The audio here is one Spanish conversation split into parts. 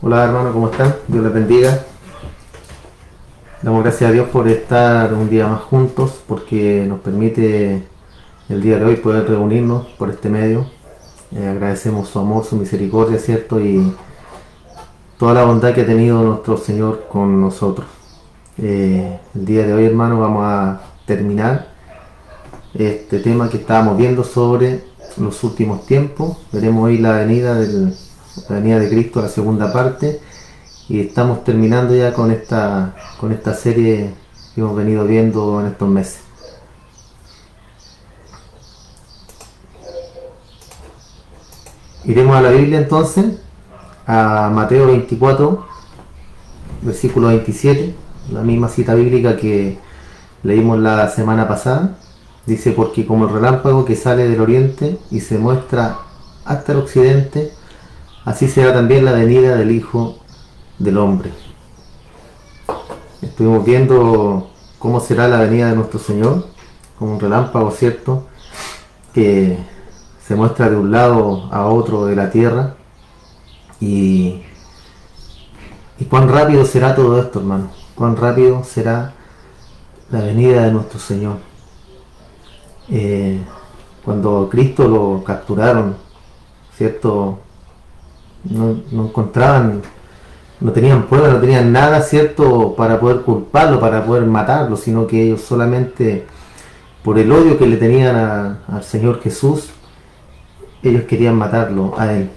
Hola hermano, ¿cómo están? Dios les bendiga. Damos gracias a Dios por estar un día más juntos, porque nos permite el día de hoy poder reunirnos por este medio. Agradecemos su amor, su misericordia, ¿cierto? Y toda la bondad que ha tenido nuestro Señor con nosotros. El día de hoy, hermano, vamos a terminar este tema que estábamos viendo sobre los últimos tiempos. Veremos hoy la venida de Cristo, la segunda parte. Y estamos terminando ya con esta serie que hemos venido viendo en estos meses. Iremos a la Biblia entonces, a Mateo 24, versículo 27, la misma cita bíblica que leímos la semana pasada. Dice: porque como el relámpago que sale del oriente y se muestra hasta el occidente, así será también la venida del Hijo del Hombre. Estuvimos viendo cómo será la venida de nuestro Señor, como un relámpago, ¿cierto?, que se muestra de un lado a otro de la tierra. Y cuán rápido será todo esto, hermano. Cuán rápido será la venida de nuestro Señor. Cuando Cristo lo capturaron, ¿cierto?, no encontraban, no tenían pruebas, no tenían nada, ¿cierto?, para poder culparlo, para poder matarlo, sino que ellos solamente, por el odio que le tenían al Señor Jesús, ellos querían matarlo a Él.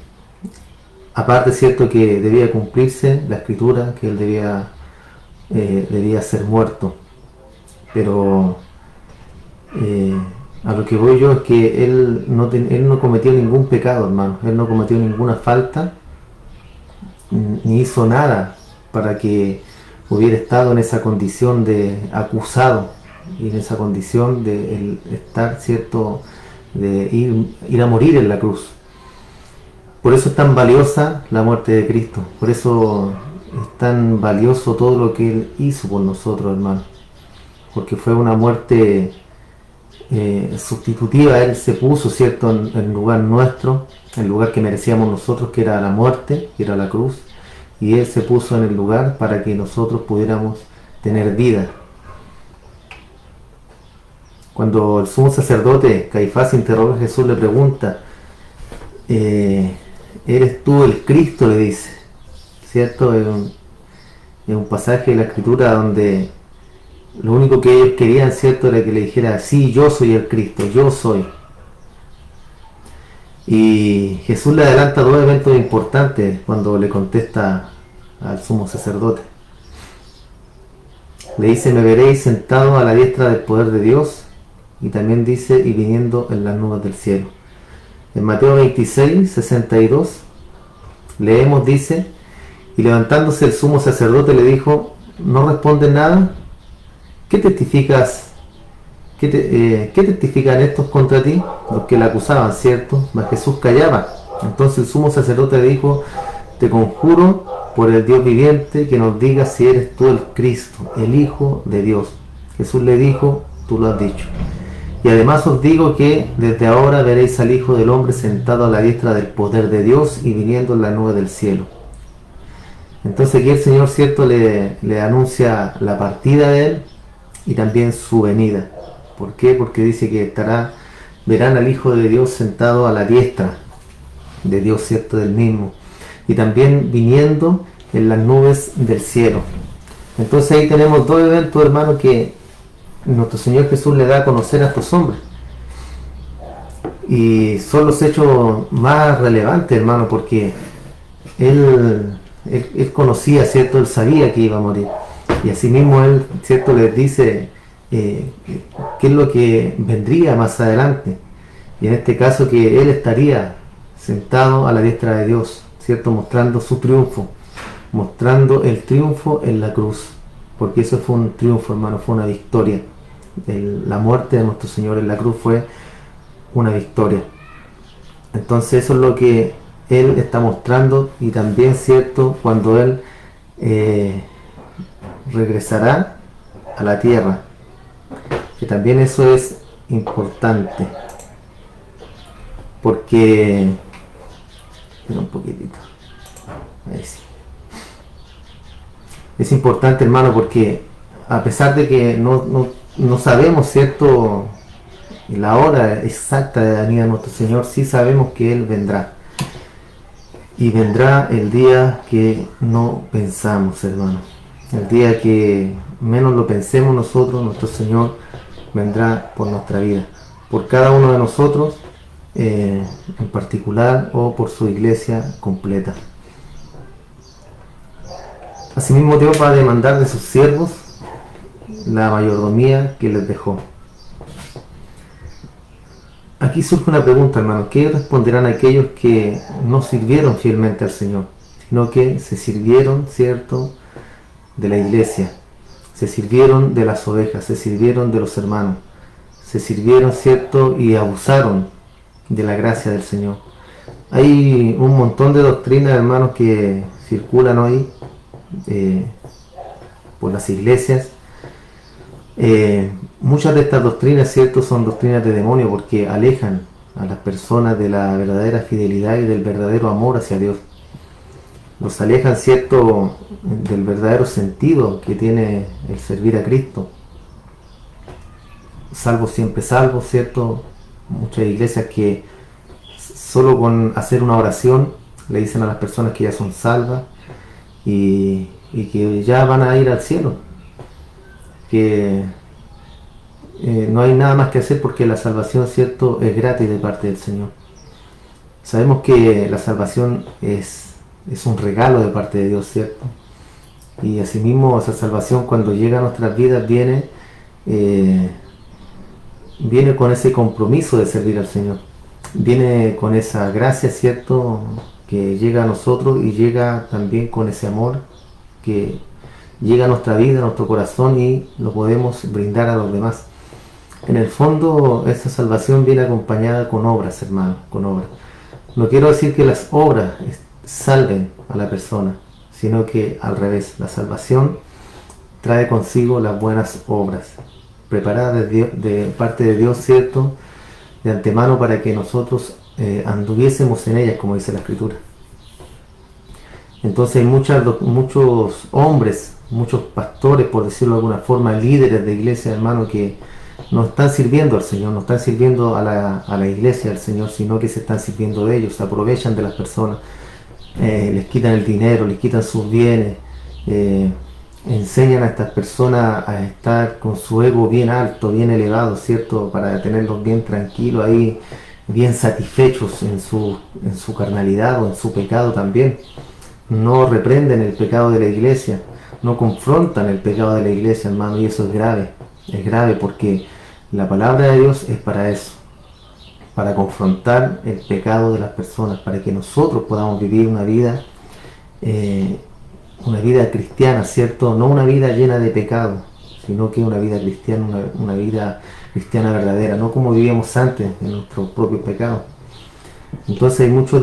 Aparte, ¿cierto?, que debía cumplirse la escritura, que Él debía ser muerto. Pero a lo que voy yo es que Él no cometió ningún pecado, hermano. Él no cometió ninguna falta, ni hizo nada para que hubiera estado en esa condición de acusado y en esa condición de estar, ¿cierto?, de ir a morir en la cruz. Por eso es tan valiosa la muerte de Cristo, por eso es tan valioso todo lo que Él hizo por nosotros, hermano, porque fue una muerte sustitutiva. Él se puso, ¿cierto?, en lugar nuestro, en el lugar que merecíamos nosotros, que era la muerte, que era la cruz, y Él se puso en el lugar para que nosotros pudiéramos tener vida. Cuando el sumo sacerdote Caifás interroga a Jesús, le pregunta: ¿eres tú el Cristo?, le dice, ¿cierto? Es un pasaje de la escritura donde lo único que ellos querían, ¿cierto?, era que le dijera: sí, yo soy el Cristo, yo soy. Y Jesús le adelanta dos eventos importantes cuando le contesta al sumo sacerdote. Le dice: me veréis sentado a la diestra del poder de Dios. Y también dice: y viniendo en las nubes del cielo. En Mateo 26, 62 leemos, dice: y levantándose el sumo sacerdote le dijo: ¿no respondes nada? ¿Qué testificas? ¿Qué testifican estos contra ti? Los que le acusaban, ¿cierto? Mas Jesús callaba. Entonces el sumo sacerdote le dijo: te conjuro por el Dios viviente que nos digas si eres tú el Cristo, el Hijo de Dios. Jesús le dijo: tú lo has dicho. Y además os digo que desde ahora veréis al Hijo del Hombre sentado a la diestra del poder de Dios y viniendo en la nube del cielo. Entonces aquí el Señor, ¿cierto?, le anuncia la partida de Él y también su venida. ¿Por qué? Porque dice que verán al Hijo de Dios sentado a la diestra de Dios, ¿cierto?, del mismo. Y también viniendo en las nubes del cielo. Entonces ahí tenemos dos eventos, hermanos, que nuestro Señor Jesús le da a conocer a estos hombres. Y son los hechos más relevantes, hermano, porque Él conocía, ¿cierto?, Él sabía que iba a morir. Y asimismo Él, ¿cierto?, les dice qué es lo que vendría más adelante. Y en este caso que Él estaría sentado a la diestra de Dios, ¿cierto?, mostrando su triunfo, mostrando el triunfo en la cruz. Porque eso fue un triunfo, hermano, fue una victoria. La muerte de nuestro Señor en la cruz fue una victoria. Entonces eso es lo que Él está mostrando. Y también, ¿cierto?, cuando Él regresará a la tierra, que también eso es importante, porque un poquitito, ahí sí. Es importante, hermano, porque a pesar de que no sabemos, ¿cierto?, la hora exacta de la venida de nuestro Señor, sí sabemos que Él vendrá. Y vendrá el día que no pensamos, hermano. El día que menos lo pensemos nosotros, nuestro Señor vendrá por nuestra vida. Por cada uno de nosotros en particular o por su iglesia completa. Asimismo, Dios va a demandar de sus siervos la mayordomía que les dejó. Aquí surge una pregunta, hermano. ¿Qué responderán aquellos que no sirvieron fielmente al Señor, sino que se sirvieron, ¿cierto?, de la iglesia, se sirvieron de las ovejas, se sirvieron de los hermanos, se sirvieron, ¿cierto?, y abusaron de la gracia del Señor? Hay un montón de doctrinas, hermanos, que circulan hoy por las iglesias. Muchas de estas doctrinas, ¿cierto?, son doctrinas de demonio, porque alejan a las personas de la verdadera fidelidad y del verdadero amor hacia Dios. Los alejan, ¿cierto?, del verdadero sentido que tiene el servir a Cristo. Salvo siempre salvo, ¿cierto? Muchas iglesias que solo con hacer una oración le dicen a las personas que ya son salvas y que ya van a ir al cielo, que no hay nada más que hacer porque la salvación, ¿cierto?, es gratis de parte del Señor. Sabemos que la salvación es un regalo de parte de Dios, ¿cierto? Y asimismo esa salvación, cuando llega a nuestras vidas, viene con ese compromiso de servir al Señor. Viene con esa gracia, ¿cierto?, que llega a nosotros, y llega también con ese amor que llega a nuestra vida, a nuestro corazón, y lo podemos brindar a los demás. En el fondo, esa salvación viene acompañada con obras, hermano, con obras. No quiero decir que las obras salven a la persona, sino que al revés, la salvación trae consigo las buenas obras, preparadas de parte de Dios, ¿cierto?, de antemano, para que nosotros anduviésemos en ellas, como dice la Escritura. Entonces hay muchos hombres, muchos pastores, por decirlo de alguna forma, líderes de iglesia, hermano, que no están sirviendo al Señor, no están sirviendo a la iglesia del Señor, sino que se están sirviendo de ellos, se aprovechan de las personas, les quitan el dinero, les quitan sus bienes, enseñan a estas personas a estar con su ego bien alto, bien elevado, ¿cierto?, para tenerlos bien tranquilos ahí, bien satisfechos en su carnalidad o en su pecado también. No reprenden el pecado de la iglesia, no confrontan el pecado de la iglesia, hermano, y eso es grave porque la palabra de Dios es para eso, para confrontar el pecado de las personas, para que nosotros podamos vivir una vida cristiana, ¿cierto? No una vida llena de pecado, sino que una vida cristiana, una vida cristiana verdadera, no como vivíamos antes en nuestros propios pecados. Entonces hay muchos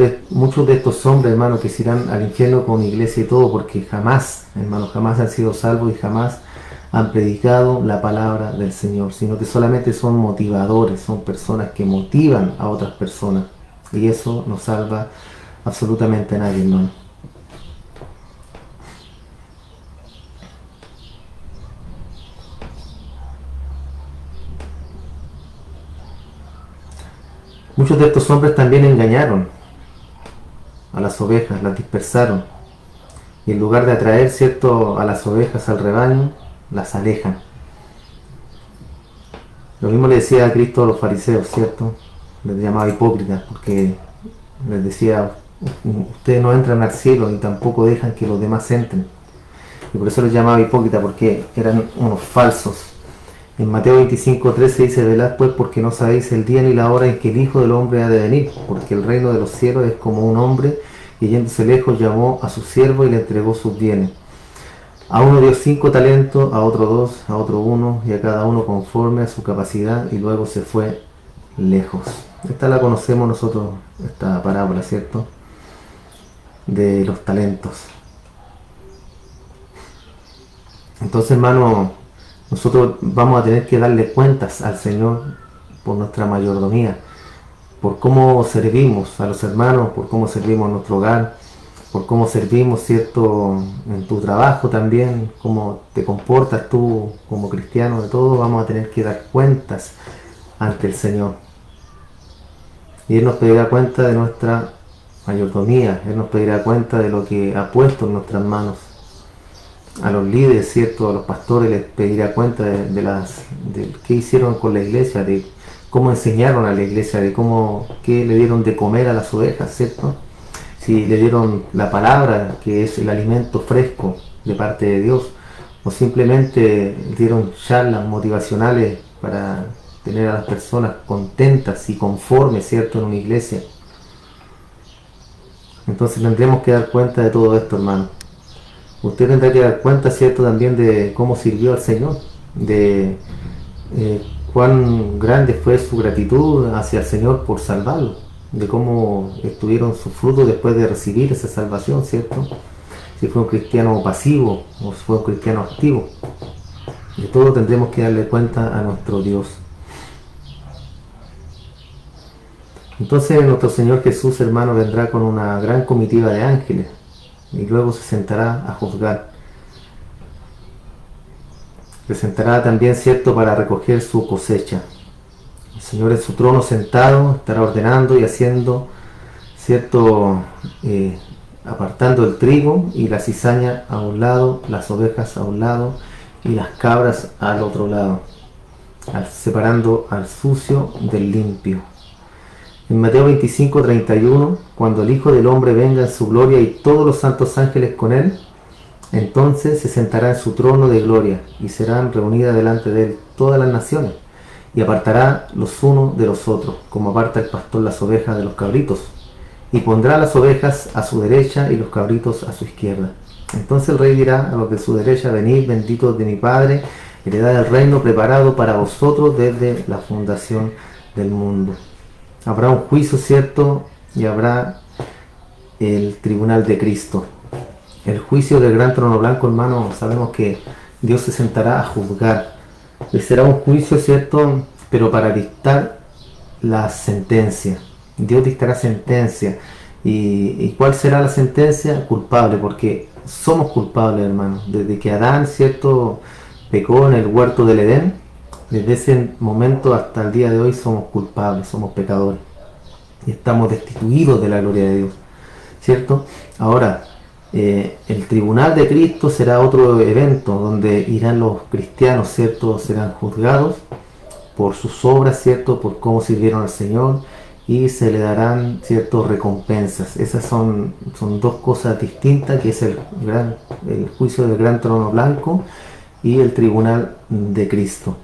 de estos hombres, hermanos, que se irán al infierno con iglesia y todo, porque jamás, hermanos, jamás han sido salvos y jamás han predicado la palabra del Señor, sino que solamente son motivadores, son personas que motivan a otras personas, y eso no salva absolutamente a nadie, hermano. Muchos de estos hombres también engañaron a las ovejas, las dispersaron, y en lugar de atraer, ¿cierto?, a las ovejas al rebaño, las alejan. Lo mismo le decía a Cristo a los fariseos, ¿cierto? Les llamaba hipócritas, porque les decía: ustedes no entran al cielo y tampoco dejan que los demás entren. Y por eso les llamaba hipócritas, porque eran unos falsos. En Mateo 25:13 dice: velad pues, porque no sabéis el día ni la hora en que el Hijo del Hombre ha de venir, porque el reino de los cielos es como un hombre que, yéndose lejos, llamó a su siervo y le entregó sus bienes. A uno dio 5 talentos, a otro 2, a otro 1, y a cada uno conforme a su capacidad, y luego se fue lejos. Esta la conocemos nosotros, esta parábola, ¿cierto?, de los talentos. Entonces, hermano, nosotros vamos a tener que darle cuentas al Señor por nuestra mayordomía, por cómo servimos a los hermanos, por cómo servimos a nuestro hogar, por cómo servimos, ¿cierto? En tu trabajo también, cómo te comportas tú como cristiano, de todo vamos a tener que dar cuentas ante el Señor. Y Él nos pedirá cuenta de nuestra mayordomía, Él nos pedirá cuenta de lo que ha puesto en nuestras manos. A los líderes, ¿cierto? A los pastores les pedirá cuenta de qué hicieron con la iglesia, de cómo enseñaron a la iglesia, de qué le dieron de comer a las ovejas, ¿cierto? Si le dieron la palabra, que es el alimento fresco de parte de Dios, o simplemente dieron charlas motivacionales para tener a las personas contentas y conformes, ¿cierto?, en una iglesia. Entonces tendremos que dar cuenta de todo esto, hermano. Usted tendrá que dar cuenta, ¿cierto?, también de cómo sirvió al Señor, de cuán grande fue su gratitud hacia el Señor por salvarlo, de cómo estuvieron sus frutos después de recibir esa salvación, ¿cierto? Si fue un cristiano pasivo o si fue un cristiano activo. De todo tendremos que darle cuenta a nuestro Dios. Entonces nuestro Señor Jesús, hermano, vendrá con una gran comitiva de ángeles y luego se sentará a juzgar. Se sentará también, ¿cierto?, para recoger su cosecha. El Señor en su trono sentado estará ordenando y haciendo, ¿cierto?, apartando el trigo y la cizaña a un lado, las ovejas a un lado y las cabras al otro lado, separando al sucio del limpio. En Mateo 25:31, cuando el Hijo del Hombre venga en su gloria y todos los santos ángeles con él, entonces se sentará en su trono de gloria y serán reunidas delante de él todas las naciones, y apartará los unos de los otros, como aparta el pastor las ovejas de los cabritos, y pondrá las ovejas a su derecha y los cabritos a su izquierda. Entonces el rey dirá a los de su derecha: venid, benditos de mi Padre, heredad del reino preparado para vosotros desde la fundación del mundo. Habrá un juicio, ¿cierto? Y habrá el tribunal de Cristo. El juicio del gran trono blanco, hermano, sabemos que Dios se sentará a juzgar. Y será un juicio, ¿cierto?, pero para dictar la sentencia. Dios dictará sentencia. ¿Y cuál será la sentencia? Culpable, porque somos culpables, hermano. Desde que Adán, ¿cierto?, pecó en el huerto del Edén, desde ese momento hasta el día de hoy somos culpables, somos pecadores. Y estamos destituidos de la gloria de Dios, ¿cierto? Ahora, el tribunal de Cristo será otro evento donde irán los cristianos, ¿cierto? Serán juzgados por sus obras, ¿cierto? Por cómo sirvieron al Señor, y se le darán, ¿cierto?, recompensas. Esas son dos cosas distintas, que es el juicio del gran trono blanco y el tribunal de Cristo.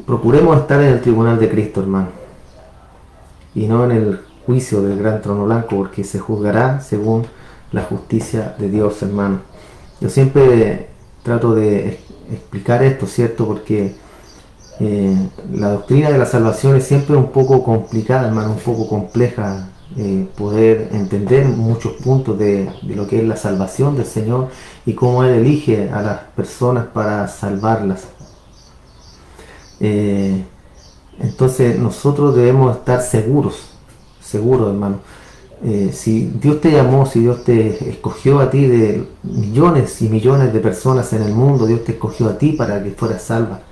Procuremos estar en el tribunal de Cristo, hermano, y no en el juicio del gran trono blanco, porque se juzgará según la justicia de Dios, hermano. Yo siempre trato de explicar esto, ¿cierto?, porque la doctrina de la salvación es siempre un poco complicada, hermano, un poco compleja, poder entender muchos puntos de lo que es la salvación del Señor y cómo Él elige a las personas para salvarlas. Entonces nosotros debemos estar seguros, hermano. Si Dios te llamó, si Dios te escogió a ti de millones y millones de personas en el mundo, Dios te escogió a ti para que fueras salva.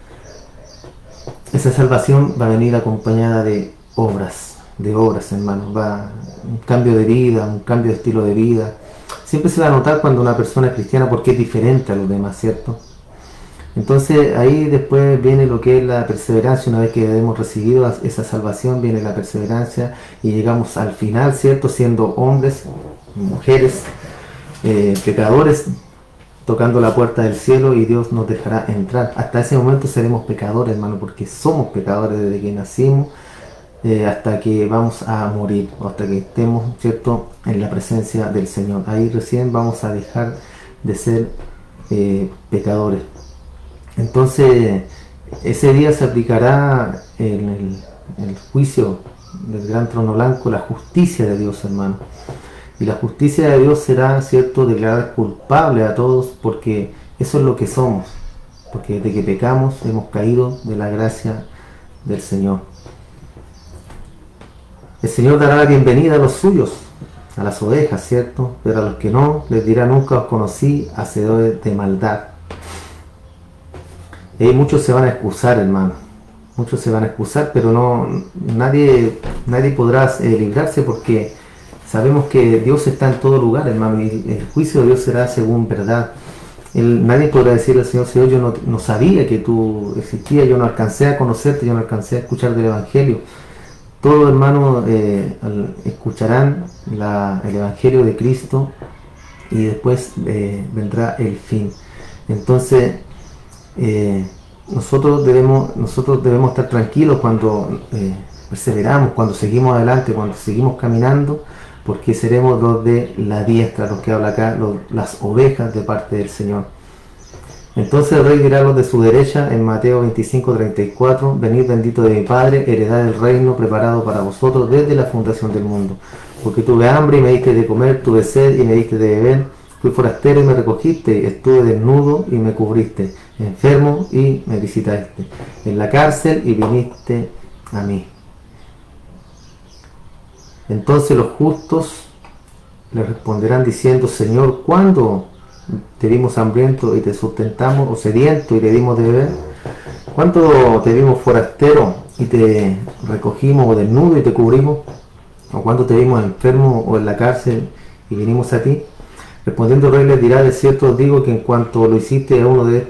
Esa salvación va a venir acompañada de obras, hermano. Va un cambio de vida, un cambio de estilo de vida. Siempre se va a notar cuando una persona es cristiana porque es diferente a los demás, ¿cierto? Entonces ahí después viene lo que es la perseverancia. Una vez que hemos recibido esa salvación, viene la perseverancia y llegamos al final, ¿cierto?, siendo hombres, mujeres, pecadores, tocando la puerta del cielo, y Dios nos dejará entrar. Hasta ese momento seremos pecadores, hermano, porque somos pecadores desde que nacimos hasta que vamos a morir, o hasta que estemos, ¿cierto?, en la presencia del Señor. Ahí recién vamos a dejar de ser pecadores. Entonces ese día se aplicará en el juicio del gran trono blanco la justicia de Dios, hermano. Y la justicia de Dios será, ¿cierto?, declarar culpable a todos, porque eso es lo que somos, porque desde que pecamos hemos caído de la gracia del Señor. El Señor dará la bienvenida a los suyos, a las ovejas, ¿cierto? Pero a los que no, les dirá: nunca os conocí, hacedores de maldad. Y muchos se van a excusar, hermano. Muchos se van a excusar, pero nadie podrá librarse, porque sabemos que Dios está en todo lugar, hermano, y el juicio de Dios será según verdad. Nadie podrá decirle al Señor: Señor, yo no sabía que tú existías, yo no alcancé a conocerte, yo no alcancé a escuchar del Evangelio. Todos, hermanos, escucharán el Evangelio de Cristo, y después vendrá el fin. Entonces, nosotros debemos estar tranquilos cuando perseveramos, cuando seguimos adelante, cuando seguimos caminando, porque seremos los de la diestra, los que habla acá, las ovejas de parte del Señor. Entonces el rey dirá a los de su derecha, en Mateo 25:34: venid bendito de mi Padre, heredad el reino preparado para vosotros desde la fundación del mundo. Porque tuve hambre y me diste de comer, tuve sed y me diste de beber, fui forastero y me recogiste, estuve desnudo y me cubriste, enfermo y me visitaste, en la cárcel y viniste a mí. Entonces los justos le responderán diciendo: Señor, ¿cuándo te vimos hambriento y te sustentamos, o sediento y te dimos de beber? ¿Cuándo te vimos forastero y te recogimos, o desnudo y te cubrimos? ¿O cuándo te vimos enfermo o en la cárcel y vinimos a ti? Respondiendo el rey les dirá: de cierto os digo que en cuanto lo hiciste a uno de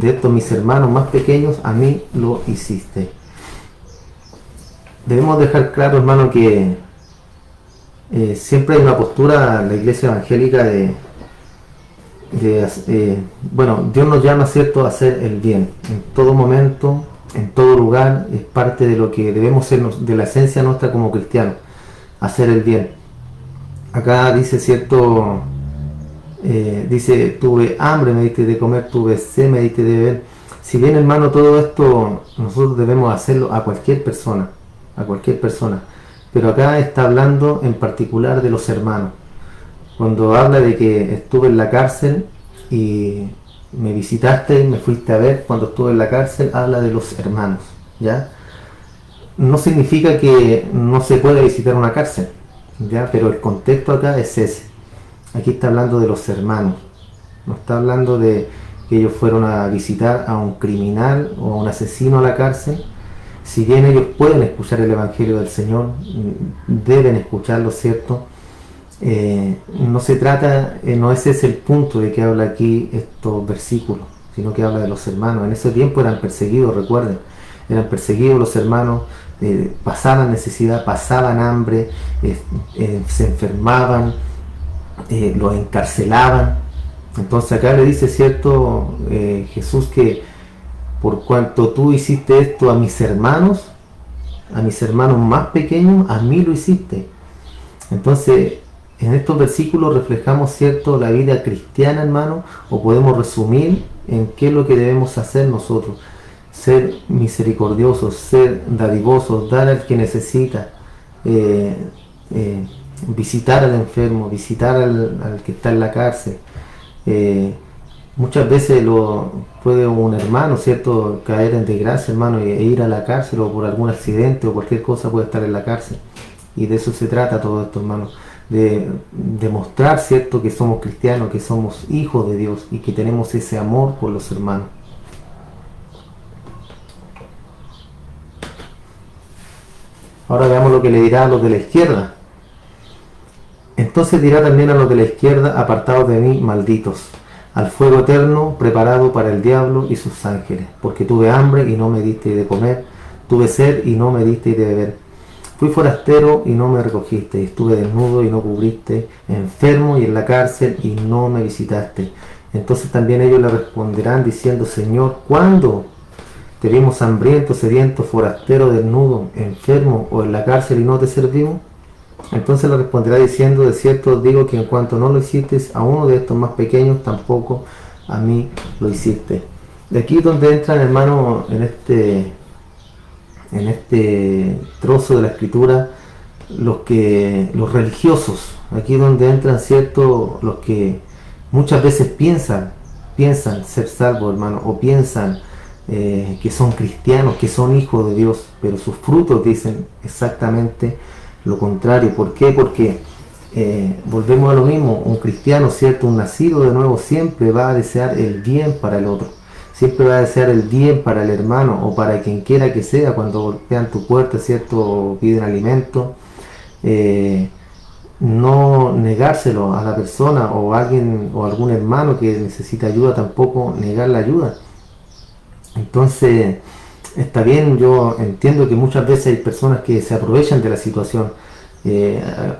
estos mis hermanos más pequeños, a mí lo hiciste. Debemos dejar claro, hermano, que siempre hay una postura en la iglesia evangélica bueno, Dios nos llama, ¿cierto?, a hacer el bien en todo momento, en todo lugar. Es parte de lo que debemos ser, de la esencia nuestra como cristianos, hacer el bien. Acá dice, ¿cierto?, dice: tuve hambre, me diste de comer, tuve sed, me diste de beber. Si bien, hermano, todo esto nosotros debemos hacerlo a cualquier persona, pero acá está hablando en particular de los hermanos. Cuando habla de que estuve en la cárcel y me visitaste, me fuiste a ver, cuando estuve en la cárcel, habla de los hermanos, ¿ya? No significa que no se pueda visitar una cárcel, ¿ya? Pero el contexto acá es ese. Aquí está hablando de los hermanos. No está hablando de que ellos fueron a visitar a un criminal o a un asesino a la cárcel. Si bien ellos pueden escuchar el Evangelio del Señor, deben escucharlo, ¿cierto? No se trata, no ese es el punto de que habla aquí estos versículos, sino que habla de los hermanos. En ese tiempo eran perseguidos, recuerden, eran perseguidos los hermanos, pasaban necesidad, pasaban hambre, se enfermaban, los encarcelaban. Entonces acá le dice, ¿cierto?, Jesús, que por cuanto tú hiciste esto a mis hermanos más pequeños, a mí lo hiciste. Entonces, en estos versículos reflejamos, ¿cierto?, la vida cristiana, hermano, o podemos resumir en qué es lo que debemos hacer nosotros: ser misericordiosos, ser dadivosos, dar al que necesita, visitar al enfermo, visitar al que está en la cárcel. Muchas veces puede un hermano, ¿cierto?, caer en desgracia, hermano, e ir a la cárcel, o por algún accidente o cualquier cosa puede estar en la cárcel. Y de eso se trata todo esto, hermano, de demostrar, ¿cierto?, que somos cristianos, que somos hijos de Dios y que tenemos ese amor por los hermanos. Ahora veamos lo que le dirá a los de la izquierda. Entonces dirá también a los de la izquierda: apartados de mí, malditos, al fuego eterno preparado para el diablo y sus ángeles, porque tuve hambre y no me diste de comer, tuve sed y no me diste de beber, fui forastero y no me recogiste, estuve desnudo y no cubriste, enfermo y en la cárcel y no me visitaste. Entonces también ellos le responderán diciendo: Señor, ¿cuándo te vimos hambriento, sediento, forastero, desnudo, enfermo o en la cárcel y no te servimos? Entonces le responderá diciendo: de cierto os digo que en cuanto no lo hiciste a uno de estos más pequeños, tampoco a mí lo hiciste. De aquí donde entran, hermano, en este trozo de la escritura, los religiosos. Aquí donde entran, ¿cierto?, los que muchas veces piensan ser salvos, hermano, o piensan que son cristianos, que son hijos de Dios, pero sus frutos dicen exactamente lo contrario. ¿Por qué? Porque volvemos a lo mismo, un cristiano, ¿cierto? Un nacido de nuevo siempre va a desear el bien para el otro, siempre va a desear el bien para el hermano o para quien quiera que sea cuando golpean tu puerta, ¿cierto? O piden alimento. No negárselo a la persona o a alguien o a algún hermano que necesita ayuda, tampoco negar la ayuda. Entonces, está bien, yo entiendo que muchas veces hay personas que se aprovechan de la situación.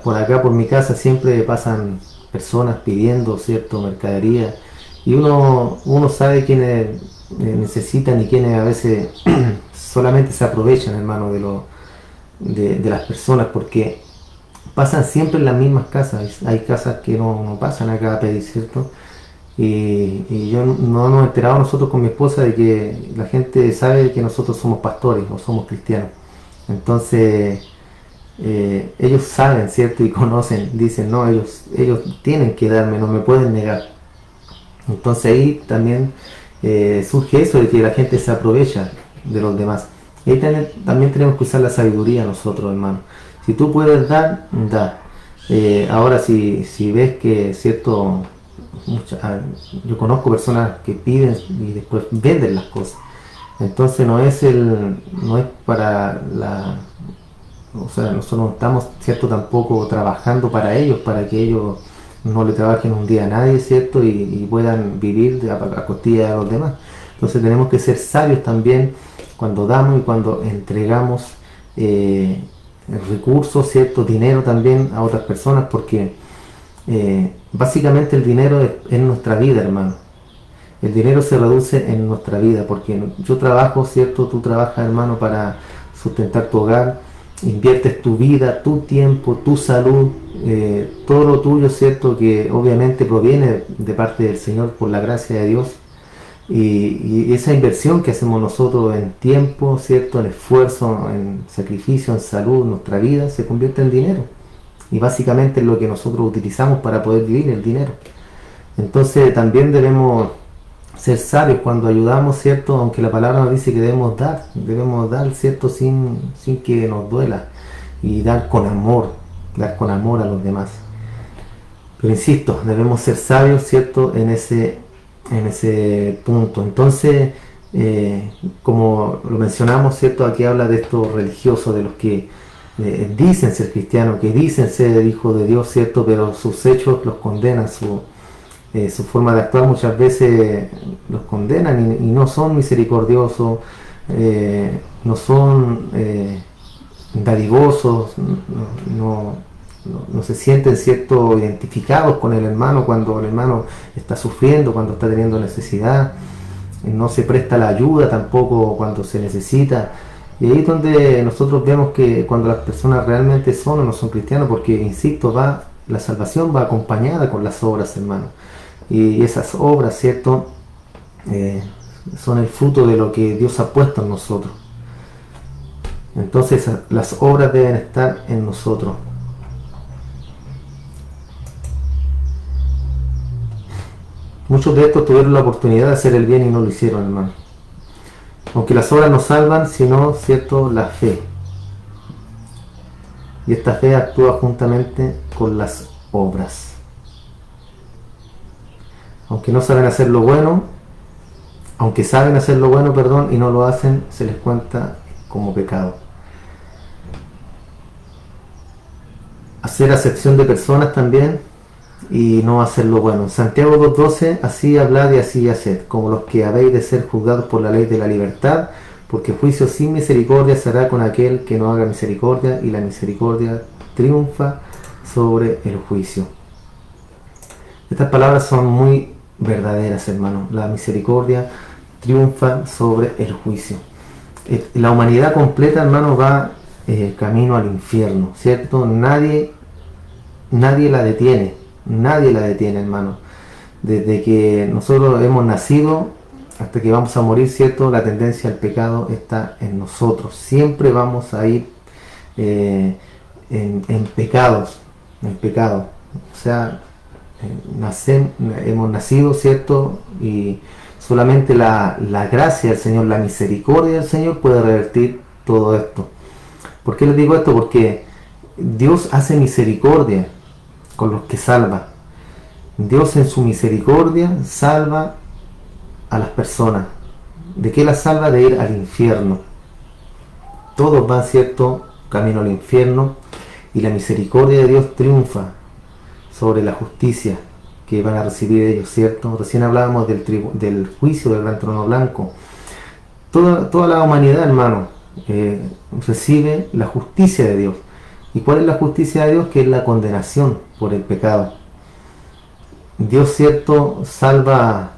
Por acá, por mi casa, siempre pasan personas pidiendo, ¿cierto?, mercadería, y uno sabe quiénes necesitan y quiénes a veces solamente se aprovechan, hermano, de las personas, porque pasan siempre en las mismas casas. Hay casas que no pasan acá a pedir, ¿cierto? Y yo no nos hemos enterado nosotros con mi esposa de que la gente sabe que nosotros somos pastores o somos cristianos. Entonces, ellos saben, ¿cierto? Y conocen, dicen, no, ellos tienen que darme, no me pueden negar. Entonces ahí también surge eso de que la gente se aprovecha de los demás. Y ahí también tenemos que usar la sabiduría nosotros, hermano. Si tú puedes dar, da. Ahora si ves que, ¿cierto? Yo conozco personas que piden y después venden las cosas. Entonces no es para la, o sea, nosotros no estamos, ¿cierto?, tampoco trabajando para ellos, para que ellos no le trabajen un día a nadie, ¿cierto? Y puedan vivir a costilla de los demás. Entonces tenemos que ser sabios también cuando damos y cuando entregamos recursos, ¿cierto?, dinero también a otras personas, porque básicamente el dinero es nuestra vida, hermano. El dinero se reduce en nuestra vida, porque yo trabajo, ¿cierto? Tú trabajas, hermano, para sustentar tu hogar, inviertes tu vida, tu tiempo, tu salud, todo lo tuyo, ¿cierto? Que obviamente proviene de parte del Señor por la gracia de Dios. Y esa inversión que hacemos nosotros en tiempo, ¿cierto?, en esfuerzo, en sacrificio, en salud, nuestra vida, se convierte en dinero. Y básicamente es lo que nosotros utilizamos para poder vivir, el dinero. Entonces también debemos ser sabios cuando ayudamos, ¿cierto? Aunque la palabra nos dice que debemos dar, ¿cierto?, sin que nos duela, y dar con amor a los demás. Pero insisto, debemos ser sabios, ¿cierto?, en ese punto. Entonces, como lo mencionamos, ¿cierto?, aquí habla de estos religiosos, de los que dicen ser cristianos, que dicen ser hijos de Dios, ¿cierto?, pero sus hechos los condenan, su forma de actuar muchas veces los condenan, y no son misericordiosos, no son dadivosos, no se sienten, ¿cierto?, identificados con el hermano cuando el hermano está sufriendo, cuando está teniendo necesidad. No se presta la ayuda tampoco cuando se necesita. Y ahí es donde nosotros vemos que cuando las personas realmente son o no son cristianos, porque insisto, la salvación va acompañada con las obras, hermano. Y esas obras, ¿cierto?, son el fruto de lo que Dios ha puesto en nosotros. Entonces las obras deben estar en nosotros. Muchos de estos tuvieron la oportunidad de hacer el bien y no lo hicieron, hermano. Aunque las obras no salvan, sino, ¿cierto?, la fe. Y esta fe actúa juntamente con las obras. Aunque saben hacer lo bueno, y no lo hacen, se les cuenta como pecado. Hacer acepción de personas también y no hacer lo bueno. En Santiago 2:12, así hablad y así haced, como los que habéis de ser juzgados por la ley de la libertad, porque juicio sin misericordia será con aquel que no haga misericordia, y la misericordia triunfa sobre el juicio. Estas palabras son muy verdaderas, hermano. La misericordia triunfa sobre el juicio. La humanidad completa, hermano, va camino al infierno, ¿cierto? Nadie la detiene, hermano. Desde que nosotros hemos nacido hasta que vamos a morir, ¿cierto?, la tendencia al pecado está en nosotros. Siempre vamos a ir en pecado. O sea, hemos nacido, ¿cierto?, y solamente la gracia del Señor, la misericordia del Señor puede revertir todo esto. ¿Por qué les digo esto? Porque Dios hace misericordia, con los que salva. Dios en su misericordia salva a las personas. ¿De qué las salva? De ir al infierno. Todos van, ¿cierto?, camino al infierno, y la misericordia de Dios triunfa sobre la justicia que van a recibir ellos, ¿cierto? Recién hablábamos del juicio del gran trono blanco. Toda la humanidad, hermano, recibe la justicia de Dios. ¿Y cuál es la justicia de Dios? Que es la condenación por el pecado. Dios, ¿cierto?, salva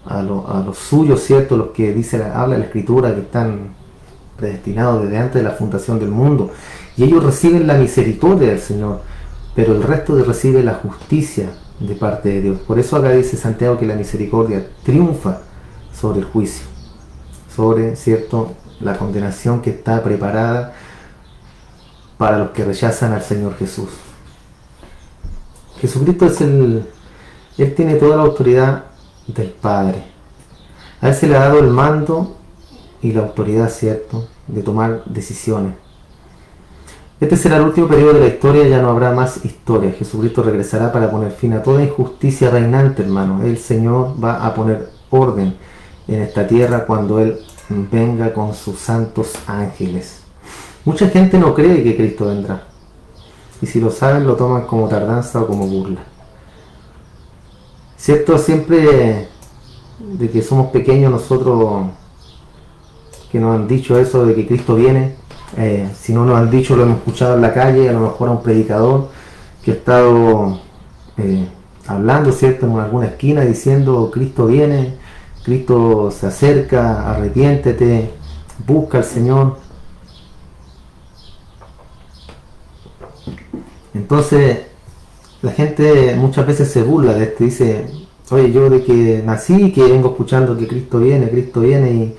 a los suyos, ¿cierto?, los que habla la Escritura, que están predestinados desde antes de la fundación del mundo. Y ellos reciben la misericordia del Señor, pero el resto recibe la justicia de parte de Dios. Por eso acá dice Santiago que la misericordia triunfa sobre el juicio, sobre, ¿cierto?, la condenación que está preparada para los que rechazan al Señor Jesús. Jesucristo Él tiene toda la autoridad del Padre. A Él se le ha dado el mando y la autoridad, ¿cierto?, de tomar decisiones. Este será el último periodo de la historia, ya no habrá más historia. Jesucristo regresará para poner fin a toda injusticia reinante, hermano. El Señor va a poner orden en esta tierra cuando Él venga con sus santos ángeles. Mucha gente no cree que Cristo vendrá. Y si lo saben, lo toman como tardanza o como burla. Cierto, siempre de que somos pequeños nosotros, que nos han dicho eso de que Cristo viene, si no nos han dicho, lo hemos escuchado en la calle, a lo mejor a un predicador que ha estado hablando, ¿cierto?, en alguna esquina diciendo: Cristo viene, Cristo se acerca, arrepiéntete, busca al Señor. Entonces la gente muchas veces se burla de esto, dice: oye, yo de que nací, que vengo escuchando que Cristo viene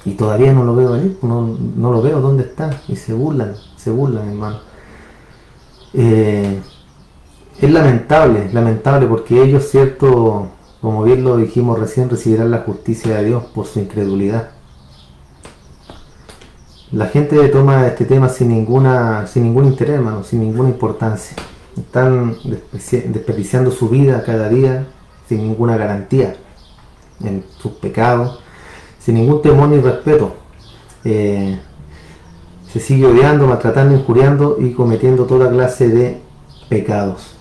y todavía no lo veo venir, no lo veo, ¿dónde está? Y se burlan, hermano. Es lamentable porque ellos, ¿cierto?, como bien lo dijimos recién, recibirán la justicia de Dios por su incredulidad. La gente toma este tema sin ningún interés, hermano, sin ninguna importancia. Están desperdiciando su vida cada día sin ninguna garantía en sus pecados, sin ningún temor ni respeto. Se sigue odiando, maltratando, injuriando y cometiendo toda clase de pecados.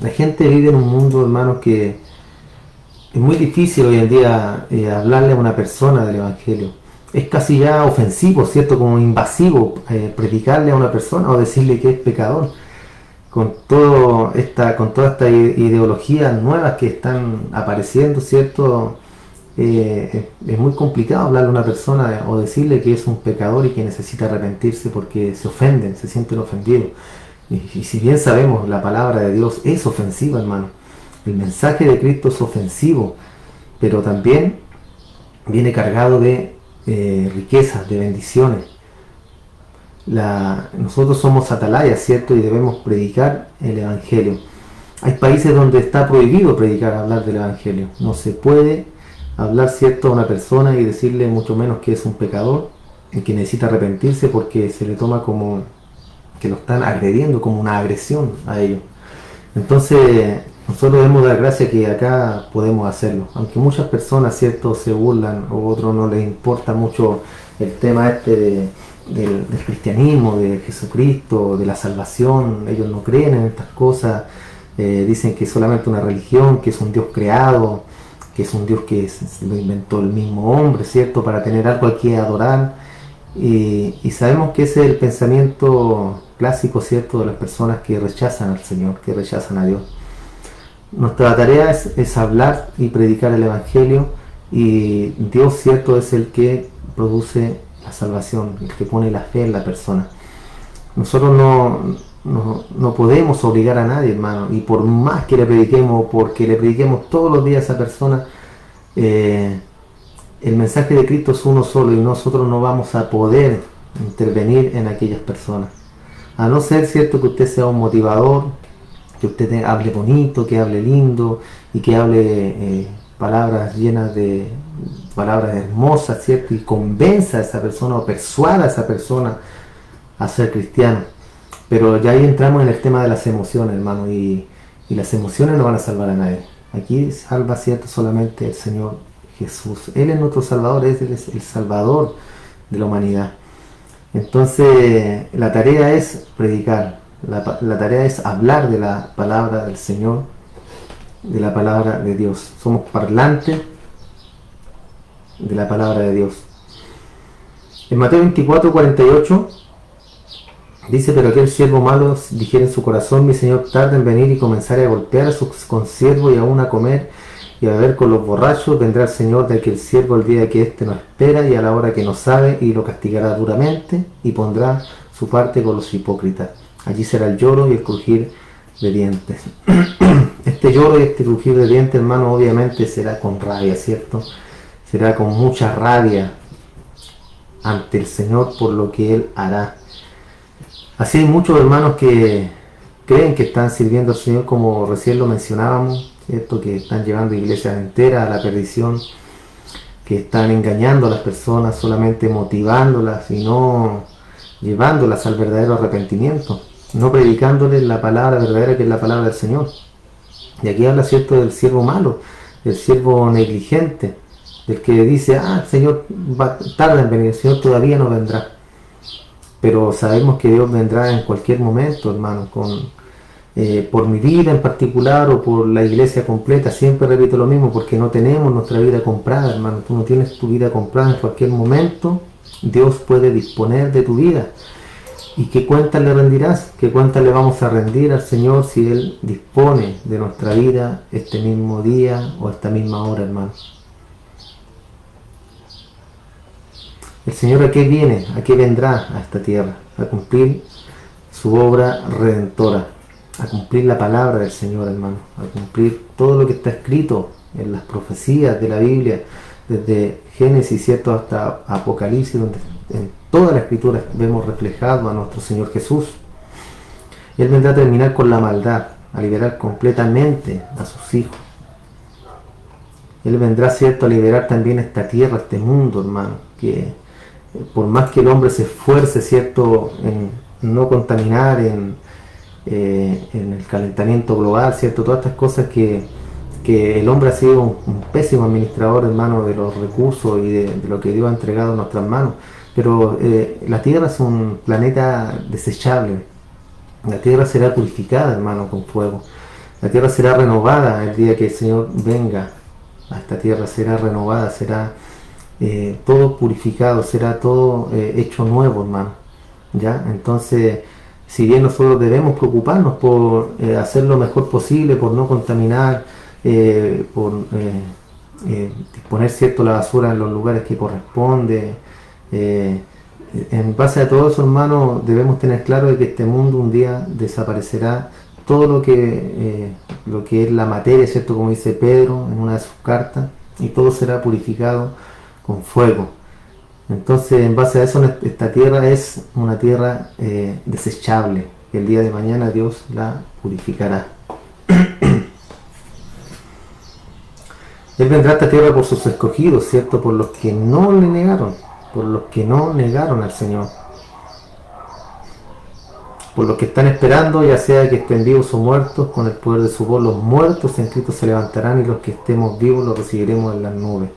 La gente vive en un mundo, hermanos, que es muy difícil hoy en día hablarle a una persona del Evangelio. Es casi ya ofensivo, ¿cierto?, como invasivo predicarle a una persona o decirle que es pecador. Con toda esta ideología nuevas que están apareciendo, ¿cierto?, es muy complicado hablarle a una persona o decirle que es un pecador y que necesita arrepentirse, porque se ofenden, se sienten ofendidos. Y si bien sabemos, la palabra de Dios es ofensiva, hermano. El mensaje de Cristo es ofensivo, pero también viene cargado de riquezas, de bendiciones. Nosotros somos atalayas, ¿cierto?, y debemos predicar el Evangelio. Hay países donde está prohibido hablar del Evangelio. No se puede hablar, ¿cierto?, a una persona y decirle mucho menos que es un pecador y que necesita arrepentirse, porque se le toma como que lo están agrediendo, como una agresión a ellos. Entonces nosotros debemos dar gracias que acá podemos hacerlo, aunque muchas personas, ¿cierto?, se burlan, o otros no les importa mucho el tema del cristianismo, de Jesucristo, de la salvación. Ellos no creen en estas cosas, dicen que es solamente una religión, que es un Dios creado, que es un Dios que lo inventó el mismo hombre, ¿cierto?, para tener algo a que adorar. Y sabemos que ese es el pensamiento clásico, ¿cierto?, de las personas que rechazan al Señor, que rechazan a Dios. Nuestra tarea es hablar y predicar el Evangelio, y Dios, ¿cierto?, es el que produce la salvación, el que pone la fe en la persona. Nosotros no podemos obligar a nadie, hermano, y por más que le prediquemos, porque le prediquemos todos los días a esa persona, el mensaje de Cristo es uno solo, y nosotros no vamos a poder intervenir en aquellas personas, a no ser, ¿cierto?, que usted sea un motivador, que usted hable bonito, que hable lindo y que hable palabras llenas de palabras hermosas, ¿cierto?, y convenza a esa persona o persuada a esa persona a ser cristiano. Pero ya ahí entramos en el tema de las emociones, hermano, y las emociones no van a salvar a nadie. Aquí salva, cierto, solamente el Señor Jesús. Él es nuestro Salvador, Él es el Salvador de la humanidad. Entonces, la tarea es predicar, la tarea es hablar de la palabra del Señor, de la palabra de Dios. Somos parlantes de la palabra de Dios. En Mateo 24:48 dice: pero aquel siervo malo dijera en su corazón: mi señor tarda en venir, y comenzará a golpear a sus consiervos y aún a comer y a beber con los borrachos, vendrá el señor de aquel siervo el día que éste no espera y a la hora que no sabe, y lo castigará duramente y pondrá su parte con los hipócritas. Allí será el lloro y el crujir de dientes. Este lloro y este crujir de dientes, hermano, obviamente será con rabia, ¿cierto? Será con mucha rabia ante el Señor por lo que Él hará. Así hay muchos hermanos que creen que están sirviendo al Señor, como recién lo mencionábamos, ¿cierto? Que están llevando iglesias enteras a la perdición, que están engañando a las personas, solamente motivándolas y no llevándolas al verdadero arrepentimiento, no predicándoles la palabra verdadera, que es la palabra del Señor. Y aquí habla, ¿cierto?, del siervo malo, del siervo negligente, del que dice: el Señor tarda en venir, el Señor todavía no vendrá. Pero sabemos que Dios vendrá en cualquier momento, hermano, por mi vida en particular o por la iglesia completa. Siempre repito lo mismo, porque no tenemos nuestra vida comprada, hermano. Tú no tienes tu vida comprada. En cualquier momento Dios puede disponer de tu vida. ¿Y qué cuentas le rendirás? ¿Qué cuentas le vamos a rendir al Señor si Él dispone de nuestra vida este mismo día o esta misma hora, hermano? El Señor, ¿a qué viene? ¿A qué vendrá a esta tierra? A cumplir su obra redentora, a cumplir la palabra del Señor, hermano, a cumplir todo lo que está escrito en las profecías de la Biblia, desde Génesis, ¿cierto?, hasta Apocalipsis, donde en toda la Escritura vemos reflejado a nuestro Señor Jesús. Él vendrá a terminar con la maldad, a liberar completamente a sus hijos. Él vendrá, ¿cierto?, a liberar también esta tierra, este mundo, hermano, que por más que el hombre se esfuerce, ¿cierto?, en no contaminar, en el calentamiento global, ¿cierto?, todas estas cosas que el hombre ha sido un pésimo administrador, hermano, de los recursos y de lo que Dios ha entregado en nuestras manos. Pero la tierra es un planeta desechable. La tierra será purificada, hermano, con fuego. La tierra será renovada el día que el Señor venga a esta tierra. Será renovada, será todo purificado, será todo hecho nuevo, hermano. ¿Ya? Entonces, si bien nosotros debemos preocuparnos por hacer lo mejor posible, por no contaminar, por disponer, ¿cierto?, la basura en los lugares que corresponde, en base a todo eso, hermano, debemos tener claro de que este mundo un día desaparecerá. Todo lo que es la materia, ¿cierto?, como dice Pedro en una de sus cartas, y todo será purificado con fuego. Entonces, en base a eso, esta tierra es una tierra desechable. El día de mañana Dios la purificará. Él vendrá a esta tierra por sus escogidos, ¿cierto?, por los que no le negaron, por los que no negaron al Señor, por los que están esperando, ya sea que estén vivos o muertos, con el poder de su voz. Los muertos en Cristo se levantarán, y los que estemos vivos los recibiremos en las nubes.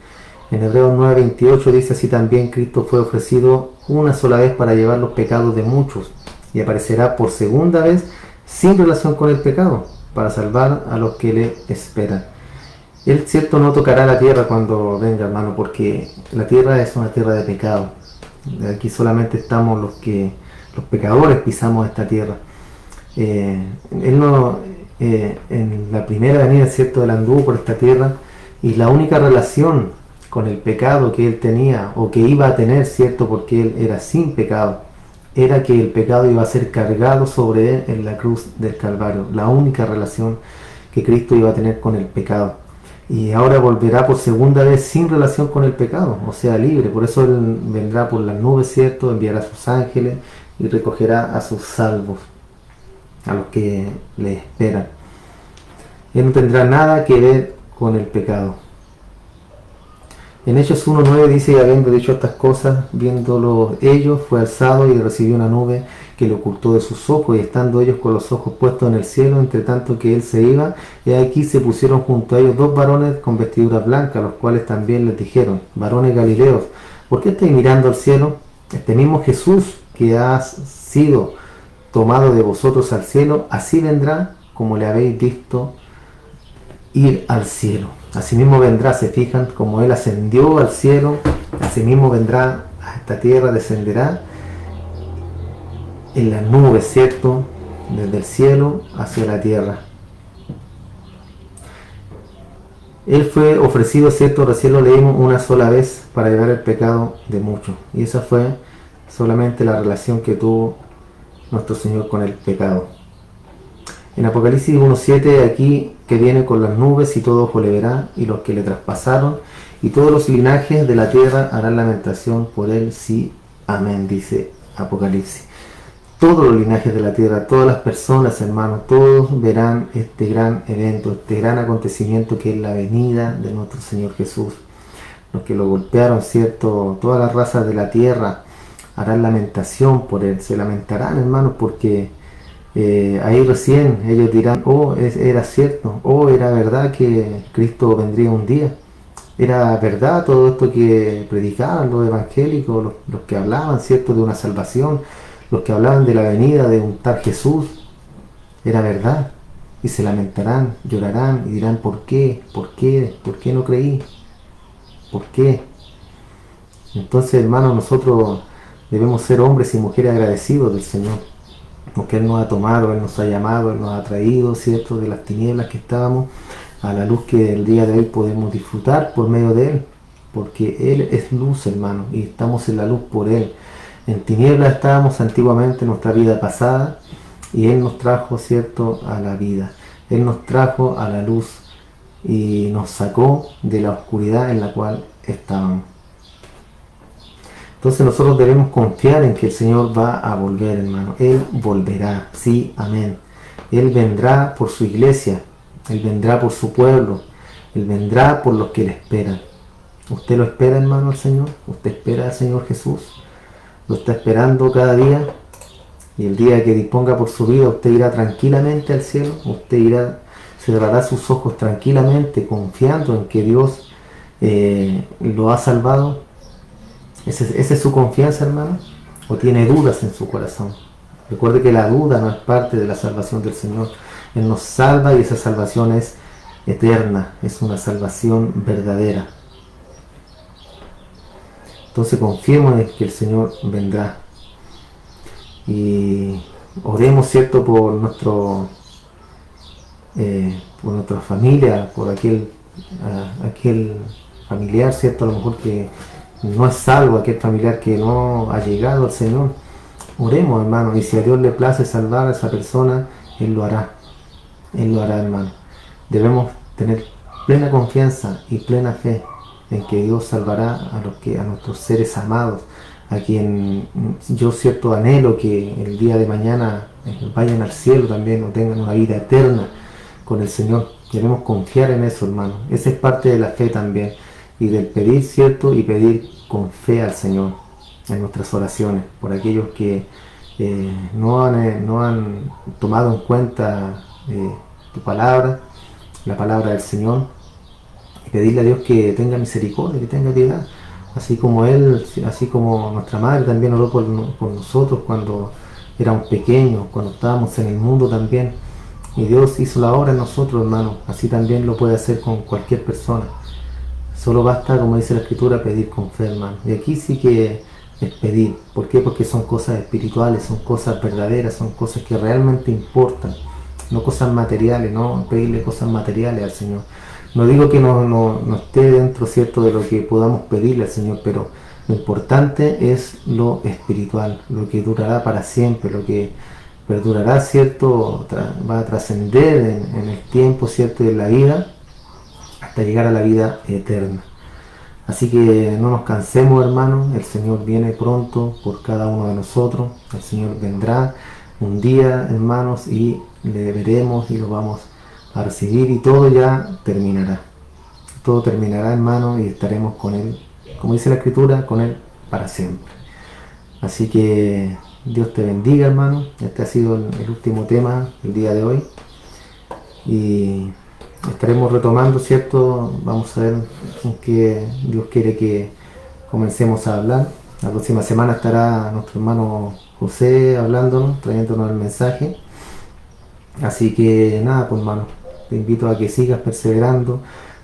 En Hebreos 9:28 dice: así también Cristo fue ofrecido una sola vez para llevar los pecados de muchos, y aparecerá por segunda vez sin relación con el pecado, para salvar a los que le esperan. Él, cierto, no tocará la tierra cuando venga, hermano, porque la tierra es una tierra de pecado. Aquí solamente estamos los pecadores pisamos esta tierra. Él no, en la primera venida, cierto, él anduvo por esta tierra, y la única relación con el pecado que él tenía, o que iba a tener, cierto, porque él era sin pecado, era que el pecado iba a ser cargado sobre él en la cruz del Calvario. La única relación que Cristo iba a tener con el pecado. Y ahora volverá por segunda vez sin relación con el pecado, o sea, libre. Por eso Él vendrá por las nubes, ¿cierto?, enviará a sus ángeles y recogerá a sus salvos, a los que le esperan. Él no tendrá nada que ver con el pecado. En Hechos 1:9 dice: y habiendo dicho estas cosas, viéndolo ellos, fue alzado y recibió una nube que le ocultó de sus ojos, y estando ellos con los ojos puestos en el cielo, entre tanto que él se iba, y aquí se pusieron junto a ellos dos varones con vestiduras blancas, los cuales también les dijeron: varones galileos, ¿por qué estáis mirando al cielo? Este mismo Jesús que ha sido tomado de vosotros al cielo, así vendrá como le habéis visto ir al cielo. Así mismo vendrá, se fijan, como él ascendió al cielo, así mismo vendrá a esta tierra, descenderá en las nubes, ¿cierto? Desde el cielo hacia la tierra. Él fue ofrecido, ¿cierto? Recién lo leímos, una sola vez para llevar el pecado de muchos. Y esa fue solamente la relación que tuvo nuestro Señor con el pecado. En Apocalipsis 1.7, aquí que viene con las nubes, y todo ojo le verá, y los que le traspasaron, y todos los linajes de la tierra harán lamentación por él, sí, amén, dice Apocalipsis. Todos los linajes de la tierra, todas las personas, hermanos, todos verán este gran evento, este gran acontecimiento que es la venida de nuestro Señor Jesús. Los que lo golpearon, ¿cierto? Todas las razas de la tierra harán lamentación por él. Se lamentarán, hermanos, porque ahí recién ellos dirán: oh, era cierto, oh, era verdad que Cristo vendría un día. Era verdad todo esto que predicaban los evangélicos, los que hablaban, ¿cierto?, de una salvación, los que hablaban de la venida de un tal Jesús. Era verdad. Y se lamentarán, llorarán y dirán: ¿por qué? ¿Por qué? ¿Por qué no creí? ¿Por qué? Entonces, hermanos, nosotros debemos ser hombres y mujeres agradecidos del Señor, porque Él nos ha tomado, Él nos ha llamado, Él nos ha traído, ¿cierto?, de las tinieblas que estábamos a la luz que el día de hoy podemos disfrutar por medio de Él, porque Él es luz, hermano, y estamos en la luz por Él. En tinieblas estábamos antiguamente en nuestra vida pasada, y Él nos trajo, ¿cierto?, a la vida. Él nos trajo a la luz y nos sacó de la oscuridad en la cual estábamos. Entonces nosotros debemos confiar en que el Señor va a volver, hermano. Él volverá, sí, amén. Él vendrá por su iglesia, Él vendrá por su pueblo, Él vendrá por los que le esperan. ¿Usted lo espera, hermano, al Señor? ¿Usted espera al Señor Jesús? ¿Lo está esperando cada día? Y el día que disponga por su vida, usted irá tranquilamente al cielo. Usted irá, cerrará sus ojos tranquilamente, confiando en que Dios lo ha salvado. ¿Esa es su confianza, hermano? ¿O tiene dudas en su corazón? Recuerde que la duda no es parte de la salvación del Señor. Él nos salva y esa salvación es eterna, es una salvación verdadera. Entonces confiemos en que el Señor vendrá. Y oremos, ¿cierto?, por nuestra familia, por aquel familiar, ¿cierto?, a lo mejor que no es salvo, aquel familiar que no ha llegado al Señor. Oremos, hermano, y si a Dios le place salvar a esa persona, Él lo hará. Él lo hará, hermano. Debemos tener plena confianza y plena fe en que Dios salvará a nuestros seres amados, a quien yo, cierto, anhelo que el día de mañana vayan al cielo también, o tengan una vida eterna con el Señor. Debemos confiar en eso, hermano. Esa es parte de la fe también, y del pedir, ¿cierto?, y pedir con fe al Señor en nuestras oraciones, por aquellos que no han tomado en cuenta tu palabra, la palabra del Señor, y pedirle a Dios que tenga misericordia, que tenga piedad, así como nuestra madre también oró por nosotros cuando éramos pequeños, cuando estábamos en el mundo también, y Dios hizo la obra en nosotros, hermano. Así también lo puede hacer con cualquier persona. Solo basta, como dice la Escritura, pedir con fe, hermano. Y aquí sí que es pedir. ¿Por qué? Porque son cosas espirituales, son cosas verdaderas, son cosas que realmente importan. No cosas materiales, no pedirle cosas materiales al Señor. No digo que no esté dentro, ¿cierto?, de lo que podamos pedirle al Señor, pero lo importante es lo espiritual, lo que durará para siempre, lo que perdurará, ¿cierto?, va a trascender en el tiempo, ¿cierto?, de la vida, hasta llegar a la vida eterna. Así que no nos cansemos, hermanos. El Señor viene pronto por cada uno de nosotros. El Señor vendrá un día, hermanos, y le veremos y lo vamos a recibir, y todo ya terminará. Todo terminará, hermanos, y estaremos con Él, como dice la Escritura, con Él para siempre. Así que Dios te bendiga, hermano. Este ha sido el último tema el día de hoy. Y estaremos retomando, ¿cierto? Vamos a ver con qué Dios quiere que comencemos a hablar. La próxima semana estará nuestro hermano José hablándonos, trayéndonos el mensaje. Así que nada, pues hermano, te invito a que sigas perseverando,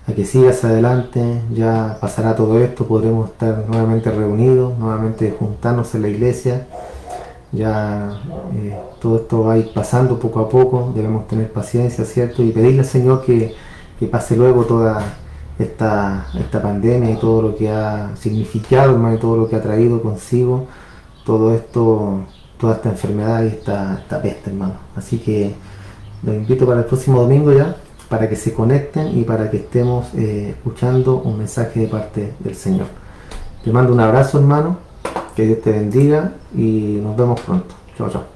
a que sigas adelante. Ya pasará todo esto, podremos estar nuevamente reunidos, nuevamente juntarnos en la iglesia. Ya todo esto va a ir pasando poco a poco, debemos tener paciencia, ¿cierto? Y pedirle al Señor que pase luego toda esta pandemia y todo lo que ha significado, hermano, y todo lo que ha traído consigo, todo esto, toda esta enfermedad y esta peste, hermano. Así que los invito para el próximo domingo ya, para que se conecten y para que estemos escuchando un mensaje de parte del Señor. Te mando un abrazo, hermano, que Dios te bendiga y nos vemos pronto. Chao, chao.